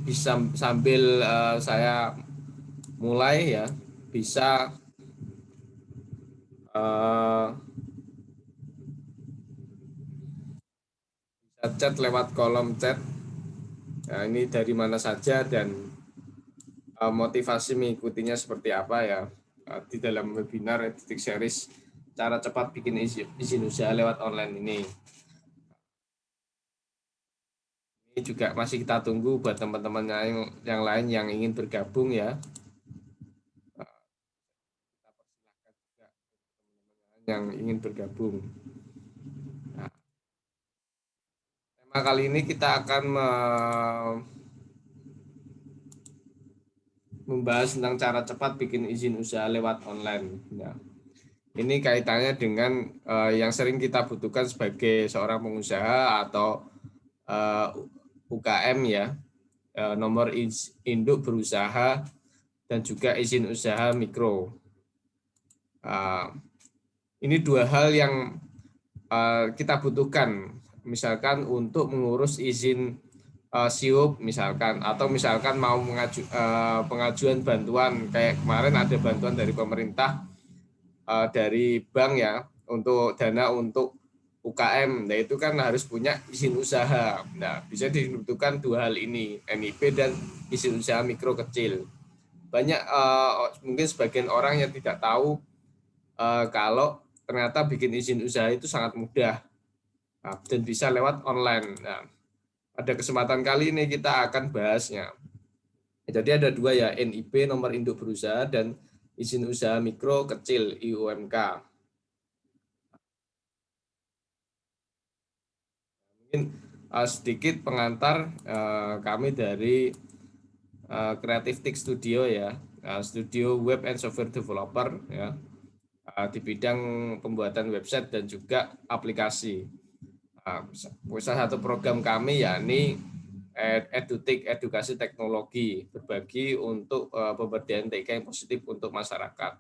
bisa sambil saya mulai ya, bisa chat lewat kolom chat. Nah, ini dari mana saja dan motivasi mengikutinya seperti apa ya. Di dalam webinar Edutech Series cara cepat bikin izin usaha lewat online ini. Ini juga masih kita tunggu buat teman-teman yang lain yang ingin bergabung ya. Kita persilahkan juga teman-teman yang ingin bergabung. Nah, tema kali ini kita akan membahas tentang cara cepat bikin izin usaha lewat online. Nah, ini kaitannya dengan yang sering kita butuhkan sebagai seorang pengusaha atau UKM ya, nomor induk berusaha dan juga izin usaha mikro. Ini dua hal yang kita butuhkan, misalkan untuk mengurus izin SIUP misalkan, atau misalkan mau pengajuan bantuan kayak kemarin ada bantuan dari pemerintah, dari bank ya, untuk dana untuk UKM. Nah itu kan harus punya izin usaha. Nah bisa dibutuhkan dua hal ini, NIP dan izin usaha mikro kecil. Banyak mungkin sebagian orang yang tidak tahu kalau ternyata bikin izin usaha itu sangat mudah dan bisa lewat online. Nah, pada kesempatan kali ini kita akan bahasnya. Jadi ada dua ya, NIP nomor induk berusaha dan izin usaha mikro kecil IUMK. Mungkin sedikit pengantar kami dari Creative Tech Studio ya, studio web and software developer ya, di bidang pembuatan website dan juga aplikasi. Salah satu program kami yakni Edutech, edukasi teknologi, berbagi untuk pemberdayaan TK yang positif untuk masyarakat.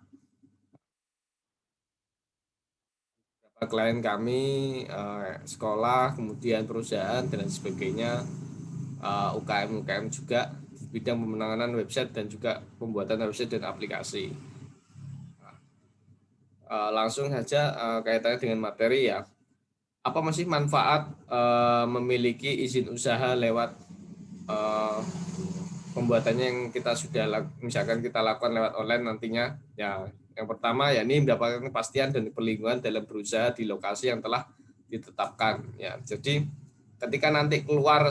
Klien kami sekolah, kemudian perusahaan dan sebagainya, UKM juga di bidang pemenanganan website dan juga pembuatan website dan aplikasi. Langsung saja kaitannya dengan materi ya. Apa masih manfaat memiliki izin usaha lewat pembuatannya yang kita sudah misalkan kita lakukan lewat online nantinya ya. Yang pertama ya ini mendapatkan kepastian dan perlindungan dalam berusaha di lokasi yang telah ditetapkan ya. Jadi ketika nanti keluar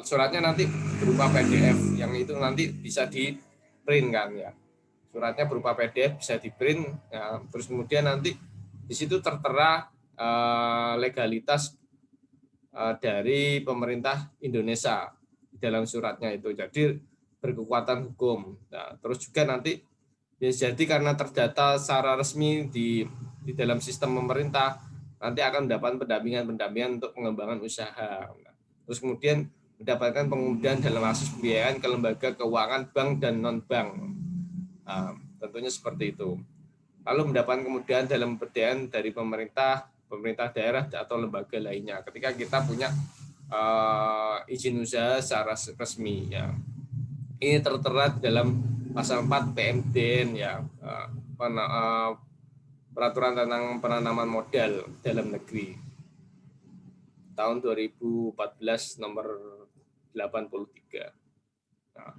suratnya nanti berupa PDF yang itu nanti bisa di print kan ya. Suratnya berupa PDF bisa di print ya, terus kemudian nanti di situ tertera legalitas dari pemerintah Indonesia dalam suratnya itu, jadi berkekuatan hukum. Nah, terus juga nanti jadi karena terdata secara resmi di dalam sistem pemerintah, nanti akan mendapatkan pendampingan untuk pengembangan usaha. Nah, terus kemudian mendapatkan pengumuman dalam akses pembiayaan ke lembaga keuangan bank dan non bank. Nah, tentunya seperti itu. Lalu mendapatkan kemudahan dalam pemberdayaan dari pemerintah daerah atau lembaga lainnya ketika kita punya izin usaha secara resmi ya. Ini tertera dalam pasal 4 PMDN ya, peraturan tentang penanaman modal dalam negeri tahun 2014 nomor 83. Nah,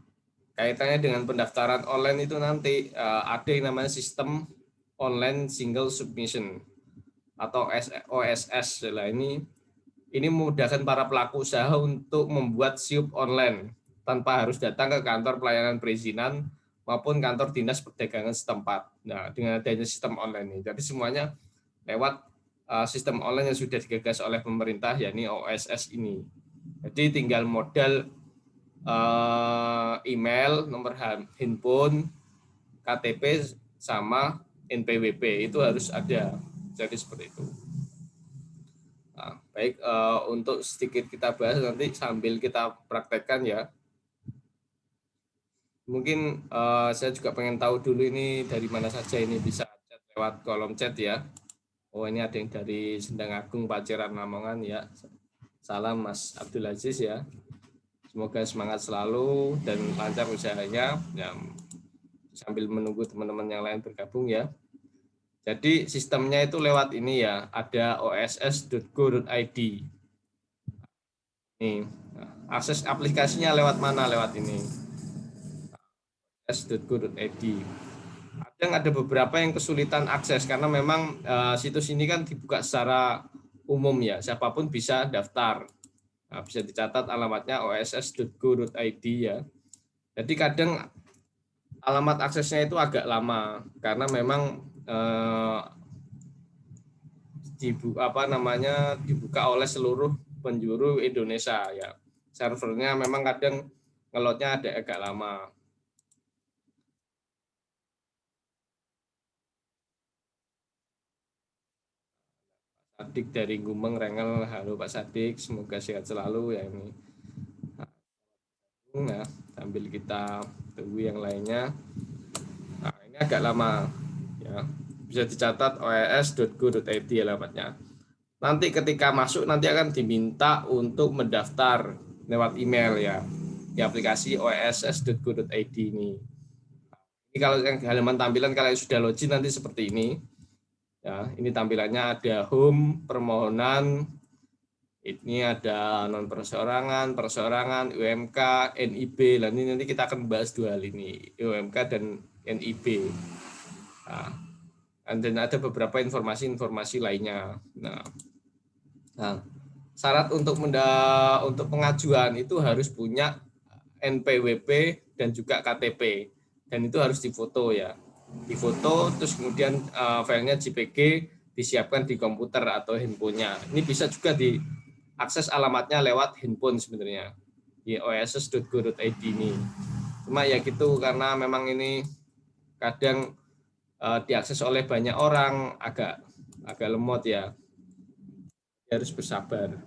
kaitannya dengan pendaftaran online itu nanti ada yang namanya sistem online single submission atau OSS lah. Ini memudahkan para pelaku usaha untuk membuat SIUP online tanpa harus datang ke kantor pelayanan perizinan maupun kantor dinas perdagangan setempat. Nah, dengan adanya sistem online ini, jadi semuanya lewat sistem online yang sudah digagas oleh pemerintah, yakni OSS ini. Jadi tinggal modal email, nomor handphone, KTP sama NPWP itu harus ada. Jadi seperti itu. Nah, baik, untuk sedikit kita bahas nanti sambil kita praktekkan ya. Mungkin saya juga pengen tahu dulu ini dari mana saja ini bisa chat lewat kolom chat ya. Oh ini ada yang dari Sendang Agung Paciran Lamongan ya. Salam Mas Abdul Aziz ya. Semoga semangat selalu dan lancar usahanya. Ya, sambil menunggu teman-teman yang lain bergabung ya. Jadi sistemnya itu lewat ini ya, ada oss.go.id. Nih, akses aplikasinya lewat mana? Lewat ini. oss.go.id. Kadang ada beberapa yang kesulitan akses karena memang situs ini kan dibuka secara umum ya, siapapun bisa daftar. Nah, bisa dicatat alamatnya oss.go.id ya. Jadi kadang alamat aksesnya itu agak lama karena memang dibuka oleh seluruh penjuru Indonesia ya. Servernya memang kadang ngelotnya ada agak lama. Sadik dari Gumeng Rengel, halo Pak Sadik, semoga sehat selalu ya ini. Nah, sambil kita tunggu yang lainnya. Nah, ini agak lama ya. Bisa dicatat oes.go.id alamatnya. Nanti ketika masuk nanti akan diminta untuk mendaftar lewat email ya di aplikasi oss.go.id ini. Ini kalau yang halaman tampilan kalau sudah login nanti seperti ini. Ya, ini tampilannya ada home, permohonan, ini ada non perseorangan, perseorangan, UMK, NIB. Nah, ini nanti kita akan bahas dua hal ini, UMK dan NIB. Dan ada beberapa informasi-informasi lainnya. Nah, syarat untuk pengajuan itu harus punya NPWP dan juga KTP, dan itu harus difoto ya. Difoto terus kemudian filenya JPG disiapkan di komputer atau handphonenya. Ini bisa juga diakses alamatnya lewat handphone sebenarnya di oss.go.id ini. Cuma ya gitu karena memang ini kadang diakses oleh banyak orang agak lemot ya. Harus bersabar.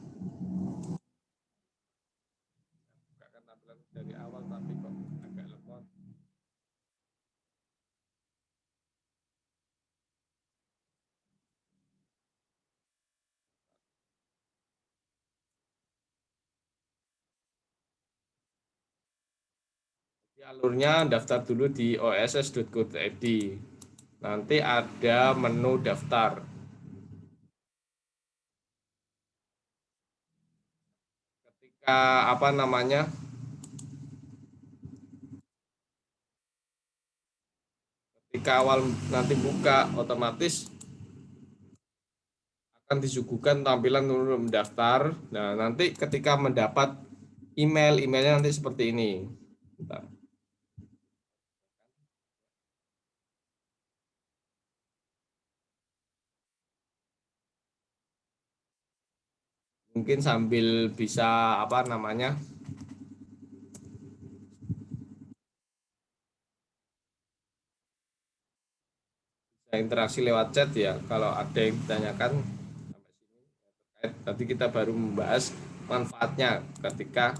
Bukakan tampilan dari awal tapi kok agak lemot. Alurnya daftar dulu di oss.go.id. Nanti ada menu daftar. Ketika ketika awal nanti buka otomatis akan disuguhkan tampilan untuk mendaftar. Nah, nanti ketika mendapat emailnya nanti seperti ini. Bentar. Mungkin sambil bisa interaksi lewat chat ya. Kalau ada yang ditanyakan sampai sini terkait, nanti kita baru membahas manfaatnya ketika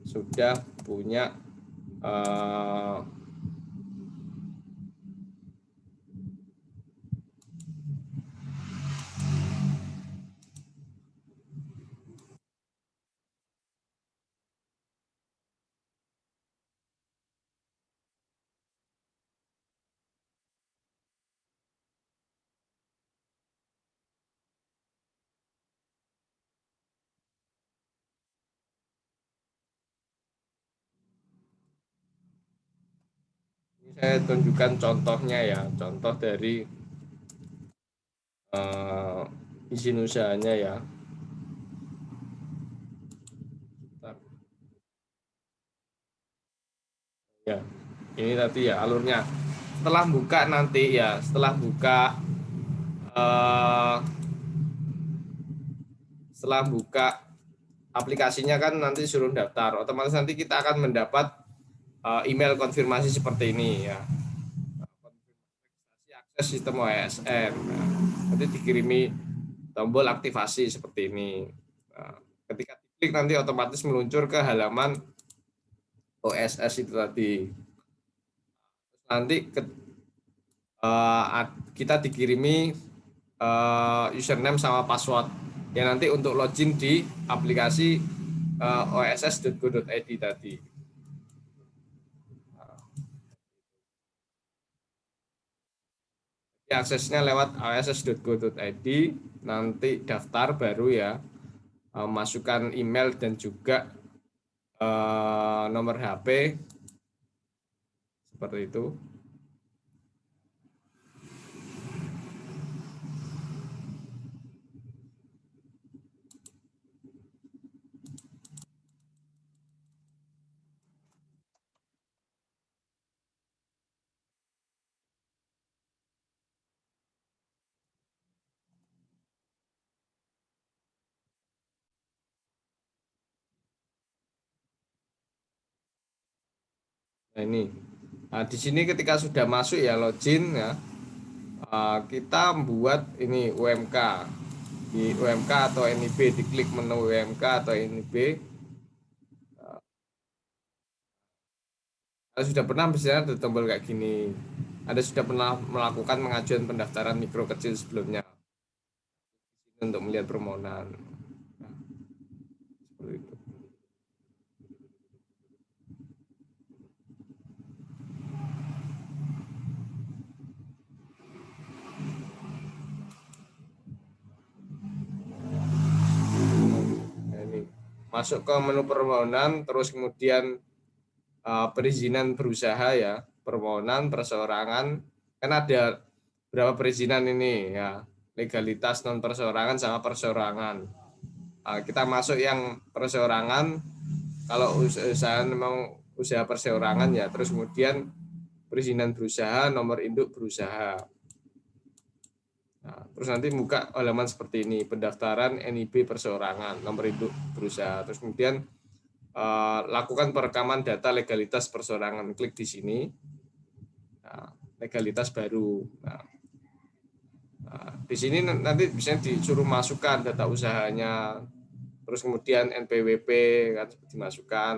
sudah punya ini saya tunjukkan contohnya ya, contoh dari izin usahanya ya. Ya, ini tadi ya alurnya. Eh, setelah buka aplikasinya kan nanti suruh daftar. Otomatis nanti kita akan mendapat email konfirmasi seperti ini ya. Konfirmasi akses sistem OSN. Nah, nanti dikirimi tombol aktivasi seperti ini. Nah, ketika diklik nanti otomatis meluncur ke halaman OSS itu tadi. Nanti kita dikirimi username sama password. Ya nanti untuk login di aplikasi oss.go.id tadi. Aksesnya lewat oss.go.id, nanti daftar baru ya, masukkan email dan juga nomor HP seperti itu. Nah, ini. Nah, di sini ketika sudah masuk ya login ya, kita buat ini UMK. Di UMK atau NIB, diklik menu UMK atau NIB. Anda sudah pernah misalnya ada tombol kayak gini. Anda sudah pernah melakukan pengajuan pendaftaran mikro kecil sebelumnya untuk melihat permohonan. Nah, seperti itu. Nah, ini masuk ke menu permohonan, terus kemudian perizinan berusaha ya, permohonan, perseorangan, kan ada berapa perizinan ini ya, legalitas non perseorangan sama perseorangan. Kita masuk yang perseorangan, kalau usaha memang usaha perseorangan ya, terus kemudian perizinan berusaha, nomor induk berusaha. Nah, terus nanti buka halaman seperti ini, pendaftaran NIB perseorangan, nomor induk berusaha. Terus kemudian lakukan perekaman data legalitas perseorangan, klik di sini. Nah, legalitas baru. Nah, di sini nanti bisa disuruh masukkan data usahanya, terus kemudian NPWP kan dimasukkan,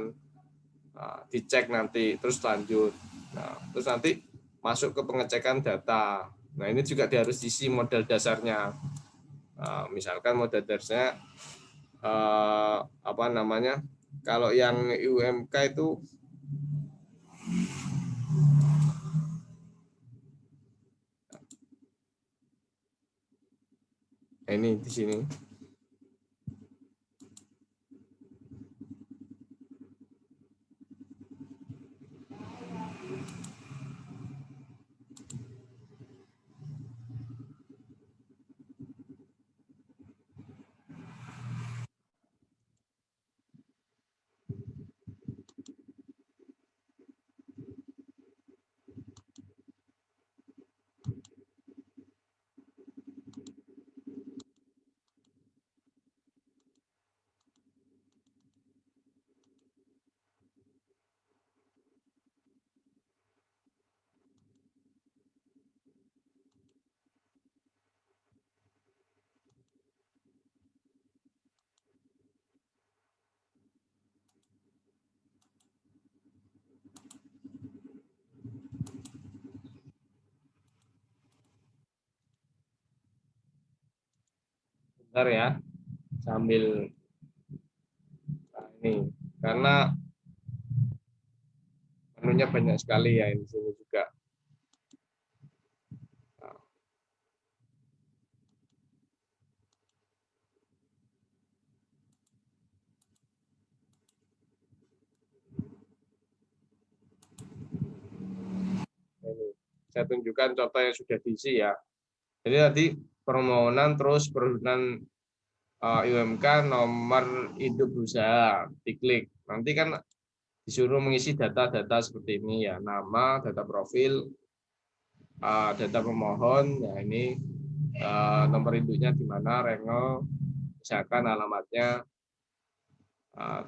dicek nanti, terus lanjut. Nah, terus nanti masuk ke pengecekan data. Nah, ini juga harus diisi modal dasarnya. Misalkan modal dasarnya apa namanya? Kalau yang UMK itu ini di sini. Bentar ya, sambil ini karena menunya banyak sekali ya di sini juga. Ini. Saya tunjukkan contoh yang sudah diisi ya. Jadi tadi permohonan terus permohonan UMK nomor induk berusaha, diklik. Nanti kan disuruh mengisi data-data seperti ini ya, nama, data profil, data pemohon, ya ini nomor induknya di mana, rengel, misalkan alamatnya,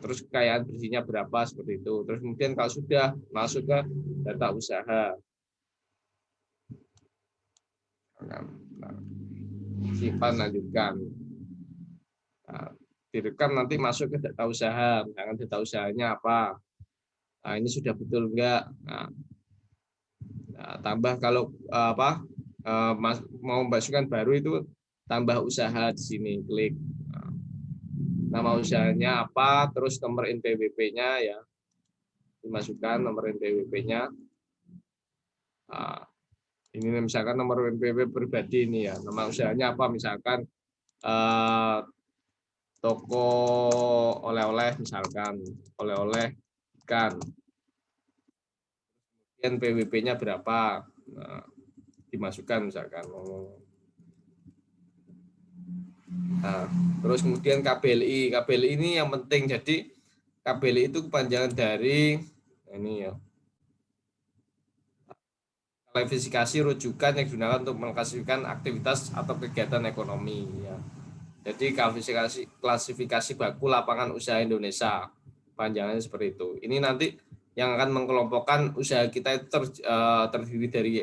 terus kekayaan bersihnya berapa seperti itu. Terus kemudian kalau sudah masuk ke data usaha, simpan lanjutkan. Nah, direkam nanti masuk ke data usaha, misalkan data usahanya apa. Nah, ini sudah betul enggak? Nah, tambah kalau apa mau masukkan baru itu tambah usaha di sini, klik. Nah, nama usahanya apa, terus nomor NPWP-nya ya, dimasukkan nomor NPWP-nya. Nah, ini misalkan nomor NPWP pribadi ini ya, nama usahanya apa, misalkan toko oleh-oleh misalkan, oleh-oleh ikan, NPWP-nya berapa, nah, dimasukkan misalkan. Nah, terus kemudian KBLI. KBLI ini yang penting. Jadi KBLI itu kepanjangan dari ini ya, klasifikasi rujukan yang digunakan untuk mengklasifikasikan aktivitas atau kegiatan ekonomi ya. Jadi klasifikasi baku lapangan usaha Indonesia. Panjangannya seperti itu. Ini nanti yang akan mengkelompokkan usaha kita itu terdiri dari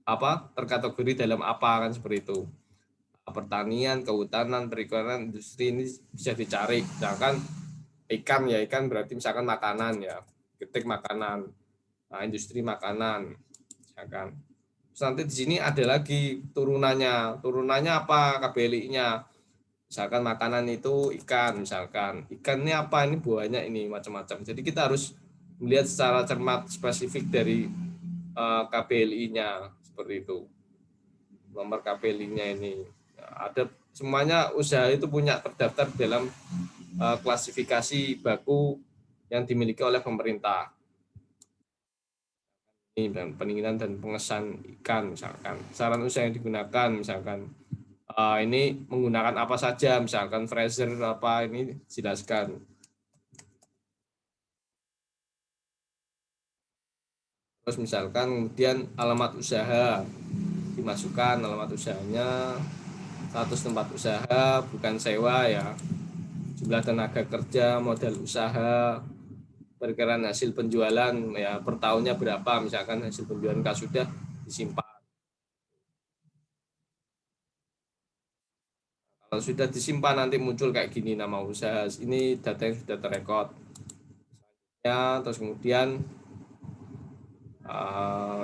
apa? Terkategori dalam apa, kan seperti itu. Pertanian, kehutanan, perikanan, industri, ini bisa dicari. Misalkan ikan ya, ikan berarti misalkan makanan ya, ketik makanan, nah, industri makanan misalkan. Terus nanti di sini ada lagi turunannya apa, KBLI-nya. Misalkan makanan itu ikan, misalkan ikan ini apa, ini buahnya ini macam-macam. Jadi kita harus melihat secara cermat spesifik dari KBLI-nya seperti itu, nomor KBLI-nya ini. Ada semuanya usaha itu punya terdaftar dalam klasifikasi baku yang dimiliki oleh pemerintah. Ini dan pendinginan dan pengesan ikan misalkan. Saran usaha yang digunakan misalkan ini menggunakan apa saja, misalkan freezer apa, ini jelaskan. Terus misalkan kemudian alamat usaha dimasukkan, alamat usahanya, status tempat usaha bukan sewa ya, jumlah tenaga kerja, modal usaha, perkiraan hasil penjualan ya per tahunnya berapa, misalkan hasil penjualan kalau sudah disimpan. Kalau sudah disimpan nanti muncul kayak gini nama usaha, ini data yang sudah terrekod. Ya, terus kemudian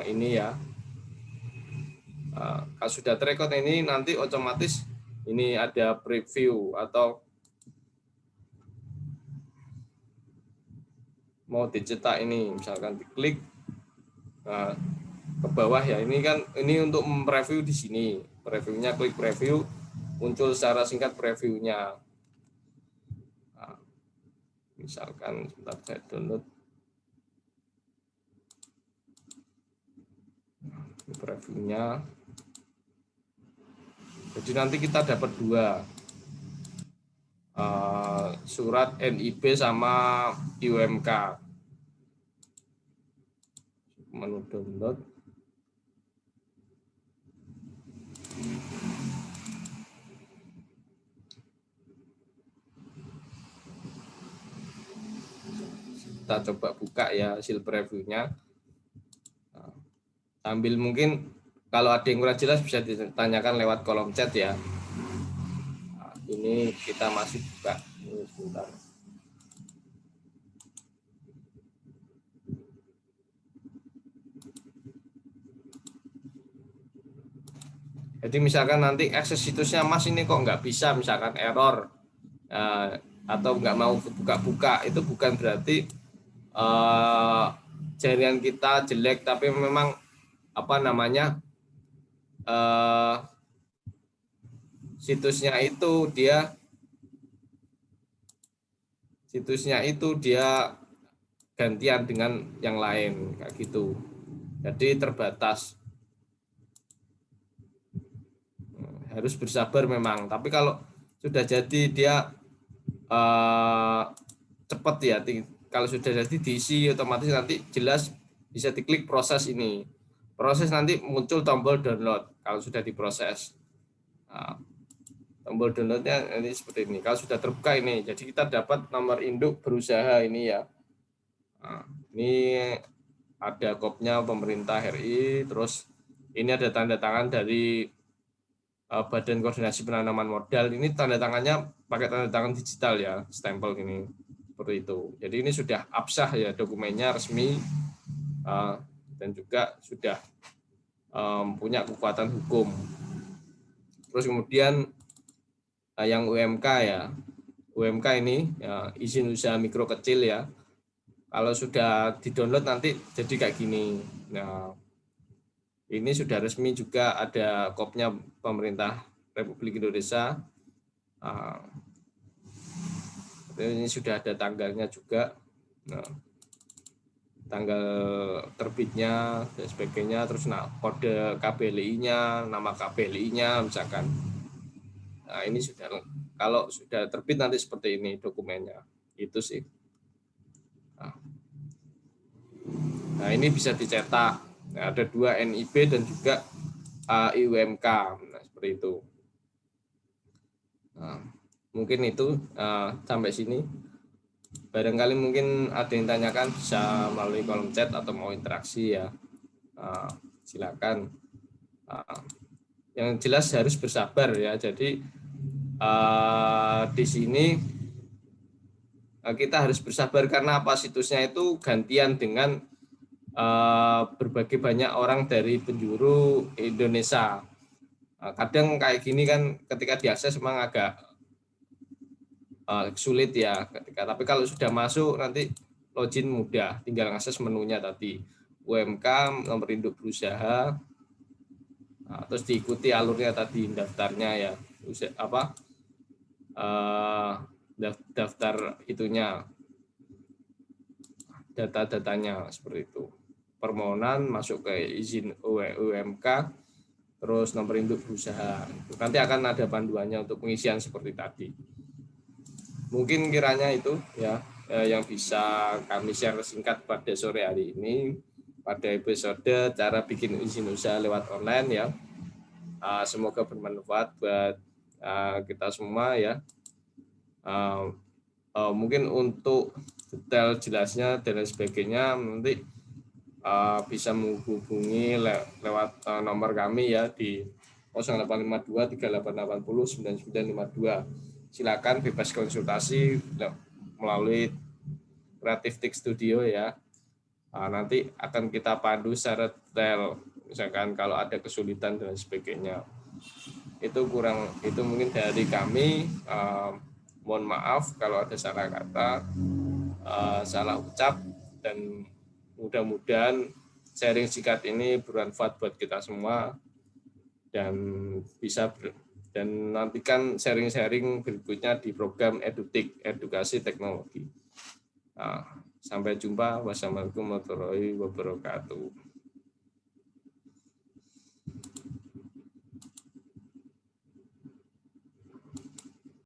ini ya, kalau sudah terrekod ini nanti otomatis ini ada preview atau mau dicetak ini, misalkan diklik ke bawah ya, ini kan ini untuk preview di sini, previewnya klik preview, muncul secara singkat previewnya. Nah, misalkan sebentar saya download previewnya. Jadi nanti kita dapat dua, surat NIB sama IUMK. Menu download. Kita coba buka ya hasil previewnya. Nah, sambil mungkin kalau ada yang kurang jelas bisa ditanyakan lewat kolom chat ya. Nah, ini kita masih buka. Ini sebentar. Jadi misalkan nanti akses situsnya Mas ini kok nggak bisa, misalkan error atau nggak mau buka-buka, itu bukan berarti jaringan kita jelek, tapi memang apa namanya situsnya itu dia gantian dengan yang lain kayak gitu, jadi terbatas, harus bersabar memang. Tapi kalau sudah jadi dia cepat ya, kalau sudah jadi diisi otomatis nanti jelas bisa diklik proses ini, proses nanti muncul tombol download kalau sudah diproses. Nah, tombol downloadnya ini seperti ini kalau sudah terbuka ini, jadi kita dapat nomor induk berusaha ini ya. Nah, ini ada kopnya pemerintah RI, terus ini ada tanda tangan dari Badan Koordinasi Penanaman Modal, ini tanda tangannya pakai tanda tangan digital ya, stempel ini seperti itu. Jadi ini sudah absah ya, dokumennya resmi dan juga sudah punya kekuatan hukum. Terus kemudian yang UMK ya, UMK ini ya, izin usaha mikro kecil ya. Kalau sudah di-download nanti jadi kayak gini. Nah, ini sudah resmi juga ada kopnya pemerintah Republik Indonesia. Ini sudah ada tanggalnya juga. Nah, tanggal terbitnya dan sebagainya, terus kode KBLI-nya, nama KBLI-nya misalkan. Nah, ini sudah, kalau sudah terbit nanti seperti ini dokumennya. Itu sih. Nah, ini bisa dicetak. Nah, ada 2 NIB dan juga IUMK. Nah, seperti itu. Nah, mungkin itu sampai sini. Barangkali mungkin ada yang tanyakan, bisa melalui kolom chat atau mau interaksi ya. Silakan. Yang jelas harus bersabar ya. Jadi di sini kita harus bersabar karena apa, situsnya itu gantian dengan berbagai banyak orang dari penjuru Indonesia. Kadang kayak gini kan ketika diakses memang agak sulit ya tapi kalau sudah masuk nanti login mudah, tinggal akses menunya tadi UMK, nomor induk berusaha, terus diikuti alurnya tadi daftarnya ya, daftar itunya, data-datanya seperti itu, permohonan masuk ke izin UMK, terus nomor induk berusaha. Nanti akan ada panduannya untuk pengisian seperti tadi. Mungkin kiranya itu ya yang bisa kami share singkat pada sore hari ini pada episode cara bikin izin usaha lewat online ya. Semoga bermanfaat buat kita semua ya. Mungkin untuk detail jelasnya dan lain sebagainya nanti bisa menghubungi lewat nomor kami ya di 0852 3880 9952. Silakan bebas konsultasi melalui Creative Tech Studio ya. Nanti akan kita pandu secara detail, misalkan kalau ada kesulitan dan sebagainya. Itu mungkin dari kami. Mohon maaf kalau ada salah kata, salah ucap, dan mudah-mudahan sharing singkat ini bermanfaat buat kita semua dan dan nantikan sharing-sharing berikutnya di program EduTik, Edukasi Teknologi. Sampai jumpa. Wassalamualaikum warahmatullahi wabarakatuh.